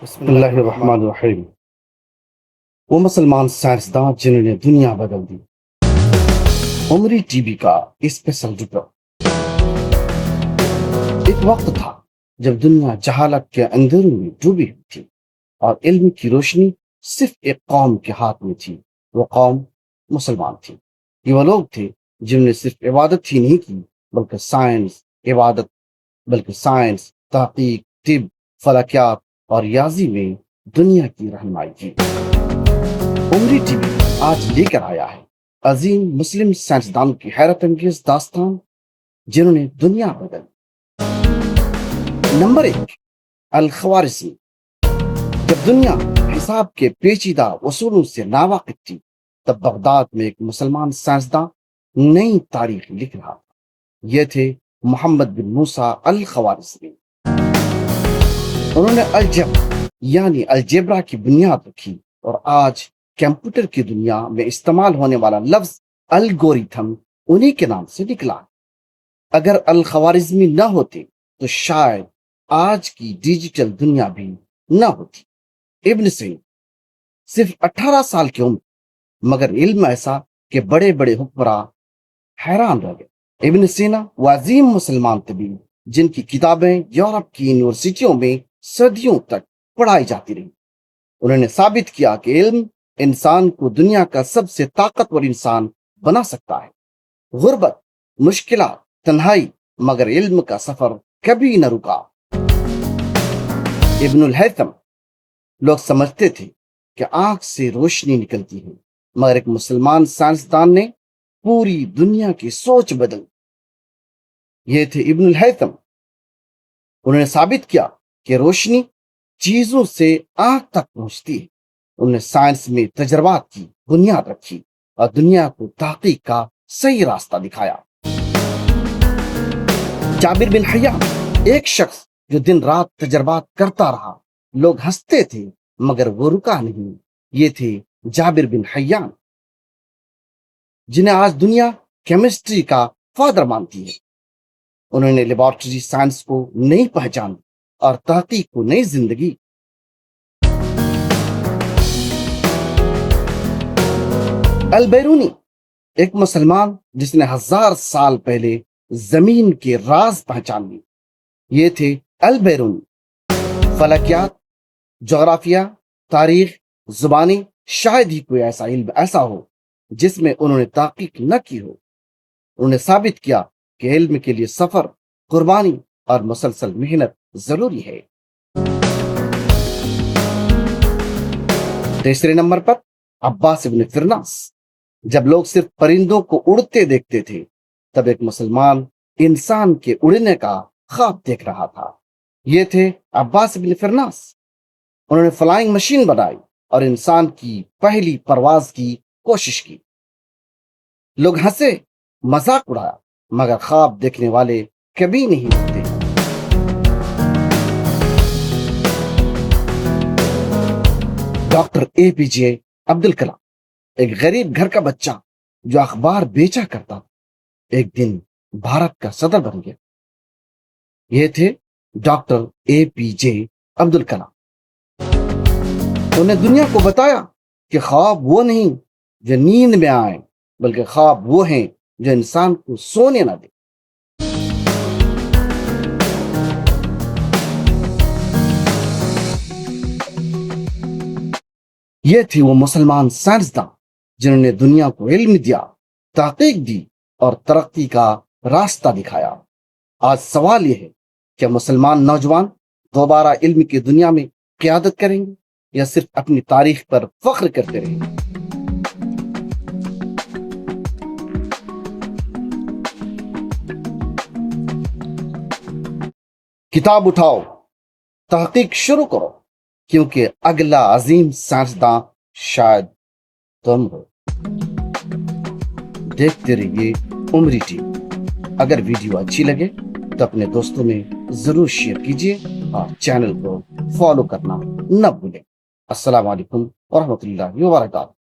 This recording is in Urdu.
بسم اللہ الرحمن الرحیم۔ وہ مسلمان سائنسداں جنہوں نے دنیا بدل دی۔ عمری ٹی وی کا اسپیشل رپورٹ۔ ایک وقت تھا جب دنیا جہالت کے اندھیروں میں ڈوبی ہوئی تھی اور علم کی روشنی صرف ایک قوم کے ہاتھ میں تھی۔ وہ قوم مسلمان تھی۔ یہ وہ لوگ تھے جنہوں نے صرف عبادت ہی نہیں کی بلکہ سائنس، تحقیق، طب، فلکیات اور ریاضی میں دنیا کی رہنمائی کی۔ عمری ٹی وی آج لے کر آیا ہے عظیم مسلم سائنسدانوں کی حیرت انگیز داستان جنہوں نے دنیا بدل۔ نمبر 1، الخوارزمی۔ جب دنیا حساب کے پیچیدہ اصولوں سے ناواقف تھی تب بغداد میں ایک مسلمان سائنسداں نئی تاریخ لکھ رہا تھا۔ یہ تھے محمد بن موسیٰ الخوارزمی۔ انہوں نے الجبرا کی بنیاد رکھی اور آج کمپیوٹر کی دنیا میں استعمال ہونے والا لفظ الگوریتھم انہی کے نام سے نکلا۔ اگر الخوارزمی نہ ہوتے تو شاید آج کی ڈیجیٹل دنیا بھی نہ ہوتی۔ ابن سینا صرف 18 سال کی عمر، مگر علم ایسا کہ بڑے بڑے حکمراں حیران رہ گئے۔ ابن سینا وہ عظیم مسلمان طبیب جن کی کتابیں یورپ کی یونیورسٹیوں میں صدیوں تک پڑھائی جاتی رہی۔ انہوں نے ثابت کیا کہ علم انسان کو دنیا کا سب سے طاقتور انسان بنا سکتا ہے۔ غربت، مشکلات، تنہائی، مگر علم کا سفر کبھی نہ رکا۔ ابن الہیثم، لوگ سمجھتے تھے کہ آنکھ سے روشنی نکلتی ہے، مگر ایک مسلمان سائنسدان نے پوری دنیا کی سوچ بدل۔ یہ تھے ابن الہیثم۔ انہوں نے ثابت کیا کہ روشنی چیزوں سے آنکھ تک پہنچتی ہے۔ انہوں نے سائنس میں تجربات کی بنیاد رکھی اور دنیا کو تحقیق کا صحیح راستہ دکھایا۔ جابر بن حیان، ایک شخص جو دن رات تجربات کرتا رہا۔ لوگ ہنستے تھے مگر وہ رکا نہیں۔ یہ تھے جابر بن حیان جنہیں آج دنیا کیمسٹری کا فادر مانتی ہے۔ انہوں نے لیبارٹری سائنس کو نئی پہچان اور تحقیق کو نئی زندگی۔ البیرونی، ایک مسلمان جس نے 1000 سال پہلے زمین کے راز پہچان لی۔ یہ تھے البیرونی۔ فلکیات، جغرافیہ، تاریخ، زبانی، شاید ہی کوئی ایسا علم ایسا ہو جس میں انہوں نے تحقیق نہ کی ہو۔ انہوں نے ثابت کیا کہ علم کے لیے سفر، قربانی اور مسلسل محنت ضروری ہے۔ تیسرے نمبر پر عباس ابن فرناس۔ جب لوگ صرف پرندوں کو اڑتے دیکھتے تھے تب ایک مسلمان انسان کے اڑنے کا خواب دیکھ رہا تھا۔ یہ تھے عباس ابن فرناس۔ انہوں نے فلائنگ مشین بنائی اور انسان کی پہلی پرواز کی کوشش کی۔ لوگ ہنسے، مذاق اڑایا، مگر خواب دیکھنے والے کبھی نہیں رکتے۔ ڈاکٹر APJ عبد الکلام، ایک غریب گھر کا بچہ جو اخبار بیچا کرتا ایک دن بھارت کا صدر بن گیا۔ یہ تھے ڈاکٹر APJ عبد الکلام۔ انہوں نے دنیا کو بتایا کہ خواب وہ نہیں جو نیند میں آئے، بلکہ خواب وہ ہیں جو انسان کو سونے نہ دے۔ یہ تھی وہ مسلمان سائنسداں جنہوں نے دنیا کو علم دیا، تحقیق دی اور ترقی کا راستہ دکھایا۔ آج سوال یہ ہے کہ مسلمان نوجوان دوبارہ علم کی دنیا میں قیادت کریں گے یا صرف اپنی تاریخ پر فخر کرتے رہیں گے؟ کتاب اٹھاؤ، تحقیق شروع کرو، کیونکہ اگلا عظیم سائنسداں شاید تم ہو۔ دیکھتے رہیے عمری ٹی وی۔ اگر ویڈیو اچھی لگے تو اپنے دوستوں میں ضرور شیئر کیجیے اور چینل کو فالو کرنا نہ بھولیں۔ السلام علیکم ورحمۃ اللہ وبرکاتہ۔